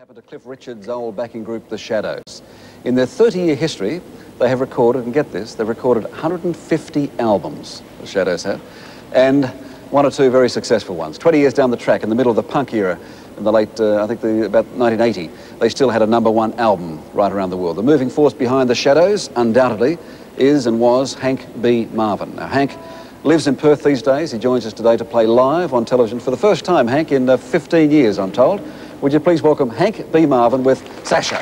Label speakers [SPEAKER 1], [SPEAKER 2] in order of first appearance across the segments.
[SPEAKER 1] happened to Cliff Richard's old backing group, The Shadows. In their 30-year history, they have recorded, and get this, they've recorded 150 albums, The Shadows have, and one or two very successful ones. 20 years down the track, in the middle of the punk era, in the late, about 1980, they still had a #1 album right around the world. The moving force behind The Shadows, undoubtedly, is and was Hank B Marvin. Now, Hank lives in Perth these days. He joins us today to play live on television for the first time, Hank, in 15 years, I'm told. Would you please welcome Hank B Marvin with Sacha.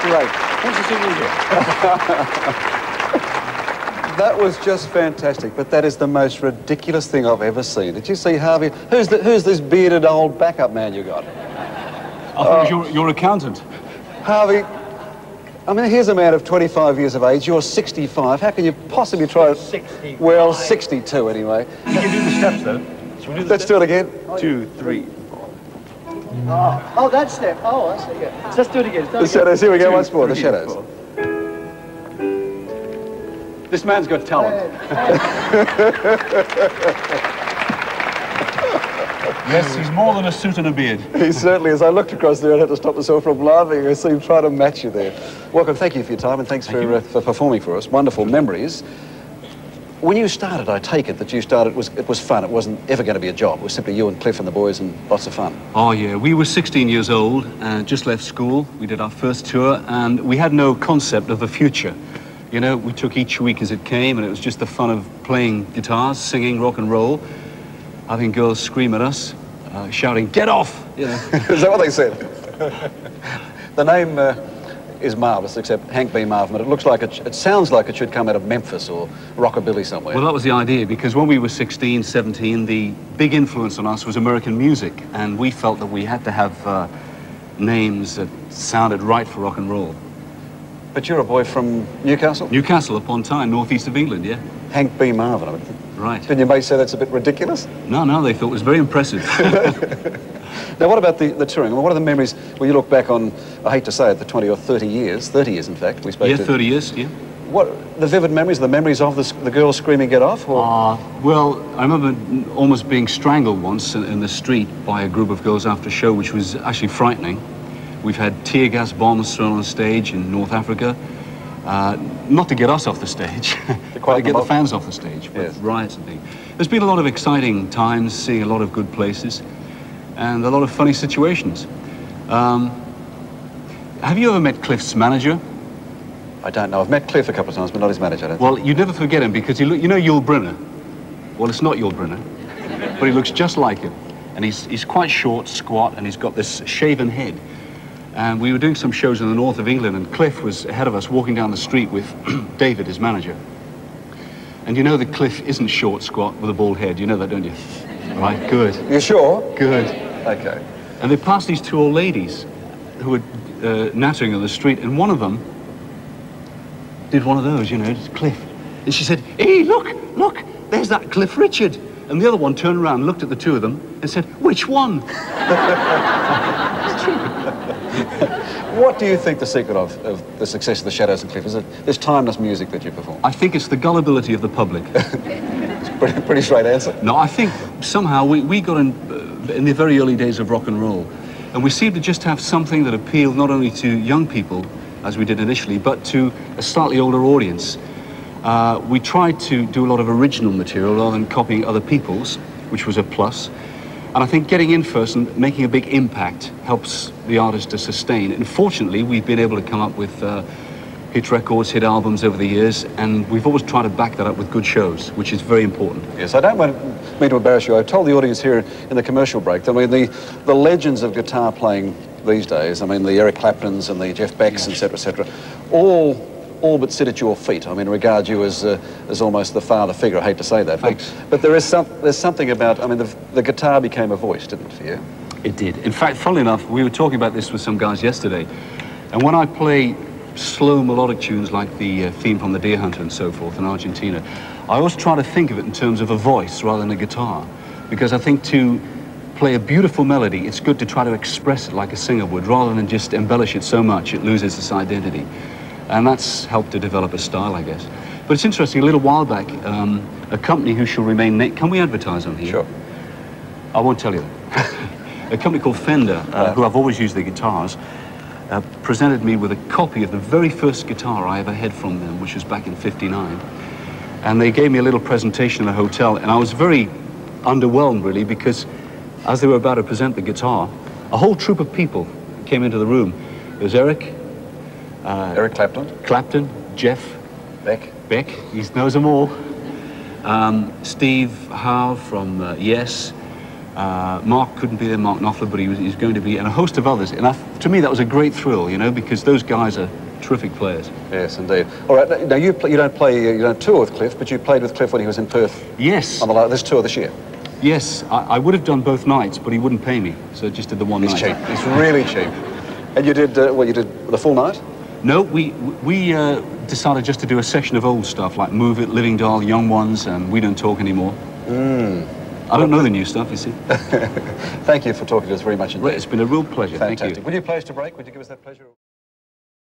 [SPEAKER 2] Great. Thanks for seeing you here.
[SPEAKER 1] That was just fantastic, but that is the most ridiculous thing I've ever seen. Did you see Harvey? Who's this bearded old backup man you got?
[SPEAKER 2] I thought it was your accountant.
[SPEAKER 1] Harvey, I mean, here's a man of 25 years of age. You're 65. How can you possibly try it?
[SPEAKER 3] 60.
[SPEAKER 1] Well, 62 anyway.
[SPEAKER 2] You can do the steps, though. Should we do the
[SPEAKER 1] Let's do it again.
[SPEAKER 2] 2, 3.
[SPEAKER 3] Oh, that step. Oh, I see. Yeah. Let's do it again.
[SPEAKER 1] The Shadows. Here we go. Once more. The
[SPEAKER 2] 3,
[SPEAKER 1] Shadows.
[SPEAKER 2] 4. This man's got talent. Yes, he's more than a suit and a beard.
[SPEAKER 1] He certainly is. I looked across there and had to stop myself from laughing. I seemed trying to match you there. Welcome. Thank you for your time and thanks for performing for us. Wonderful memories. When you started, I take it that you started, it was fun. It wasn't ever going to be a job. It was simply you and Cliff and the boys and lots of fun.
[SPEAKER 2] Oh, yeah. We were 16 years old and just left school. We did our first tour and we had no concept of the future. You know, we took each week as it came and it was just the fun of playing guitars, singing rock and roll. having girls scream at us, shouting, "Get off!" You know.
[SPEAKER 1] Is that what they said? The name is marvellous, except Hank B Marvin, but it looks like it sounds like it should come out of Memphis or rockabilly somewhere.
[SPEAKER 2] Well, that was the idea, because when we were 16, 17, the big influence on us was American music, and we felt that we had to have names that sounded right for rock and roll.
[SPEAKER 1] But you're a boy from Newcastle?
[SPEAKER 2] Newcastle upon Tyne, northeast of England, yeah.
[SPEAKER 1] Hank B Marvin, I mean.
[SPEAKER 2] Right.
[SPEAKER 1] Didn't your mate say that's a bit ridiculous?
[SPEAKER 2] No, they thought it was very impressive.
[SPEAKER 1] Now, what about the touring? I mean, what are the memories when you look back on, I hate to say it, the 20 or 30 years, 30 years in fact, we spoke to...
[SPEAKER 2] Yeah, 30 years, yeah.
[SPEAKER 1] What, the vivid memories, the memories of the girls screaming "Get off"? Or?
[SPEAKER 2] Well, I remember almost being strangled once in the street by a group of girls after a show, which was actually frightening. We've had tear gas bombs thrown on stage in North Africa. Not to get us off the stage, but to get the fans off the stage with
[SPEAKER 1] yes.
[SPEAKER 2] riots and things. There's been a lot of exciting times, seeing a lot of good places, and a lot of funny situations. Have you ever met Cliff's manager?
[SPEAKER 1] I don't know. I've met Cliff a couple of times, but not his manager.
[SPEAKER 2] Well, you'd never forget him, because you know Yul Brynner? Well, it's not Yul Brynner, but he looks just like him. And he's quite short, squat, and he's got this shaven head. And we were doing some shows in the north of England, and Cliff was ahead of us walking down the street with David, his manager. And you know that Cliff isn't short, squat, with a bald head. You know that, don't you? Right, good.
[SPEAKER 1] You sure?
[SPEAKER 2] Good.
[SPEAKER 1] Okay.
[SPEAKER 2] And they passed these two old ladies who were nattering on the street, and one of them did one of those, you know, Cliff. And she said, "Hey, look, there's that Cliff Richard." And the other one turned around, looked at the two of them, and said, "Which one?" It's true.
[SPEAKER 1] What do you think the secret of the success of the Shadows and Cliff is? This timeless music that you perform?
[SPEAKER 2] I think it's the gullibility of the public.
[SPEAKER 1] It's a pretty straight answer.
[SPEAKER 2] No, I think somehow we got in the very early days of rock and roll, and we seemed to just have something that appealed not only to young people, as we did initially, but to a slightly older audience. We tried to do a lot of original material rather than copying other people's, which was a plus. And I think getting in first and making a big impact helps the artist to sustain. And fortunately, we've been able to come up with hit records, hit albums over the years, and we've always tried to back that up with good shows, which is very important.
[SPEAKER 1] Yes, I don't mean to embarrass you. I told the audience here in the commercial break, I mean, the legends of guitar playing these days, I mean, the Eric Claptons and the Jeff Becks, etc., all but sit at your feet. I mean, regard you as almost the father figure. I hate to say that.
[SPEAKER 2] Thanks.
[SPEAKER 1] But there's something about, I mean, the guitar became a voice, didn't it, for you?
[SPEAKER 2] It did. In fact, funnily enough, we were talking about this with some guys yesterday, and when I play slow melodic tunes like the theme from The Deer Hunter and so forth in Argentina, I always try to think of it in terms of a voice rather than a guitar, because I think to play a beautiful melody, it's good to try to express it like a singer would, rather than just embellish it so much it loses its identity. And that's helped to develop a style, I guess. But it's interesting, a little while back, a company who shall remain named... Can we advertise on here?
[SPEAKER 1] Sure.
[SPEAKER 2] I won't tell you that. A company called Fender, who I've always used their guitars, presented me with a copy of the very first guitar I ever had from them, which was back in '59. And they gave me a little presentation in a hotel, and I was very underwhelmed, really, because as they were about to present the guitar, a whole troop of people came into the room. There was Eric Clapton, Jeff Beck, he knows them all. Steve Howe from Yes. Mark couldn't be there, Mark Knopfler, but he's going to be, and a host of others. And to me, that was a great thrill, you know, because those guys are terrific players.
[SPEAKER 1] Yes, indeed. All right, now you don't tour with Cliff, but you played with Cliff when he was in Perth.
[SPEAKER 2] Yes.
[SPEAKER 1] On this tour this year.
[SPEAKER 2] Yes, I would have done both nights, but he wouldn't pay me, so I just did the one night.
[SPEAKER 1] It's cheap. It's really cheap. And you did you did the full night?
[SPEAKER 2] No, we decided just to do a section of old stuff like Move It, Living Doll, Young Ones, and We Don't Talk Anymore. I don't know the new stuff, you see.
[SPEAKER 1] Thank you for talking to us very much indeed.
[SPEAKER 2] It's been a real pleasure.
[SPEAKER 1] Fantastic.
[SPEAKER 2] Thank you.
[SPEAKER 1] Will you play us to break? Would you give us that pleasure?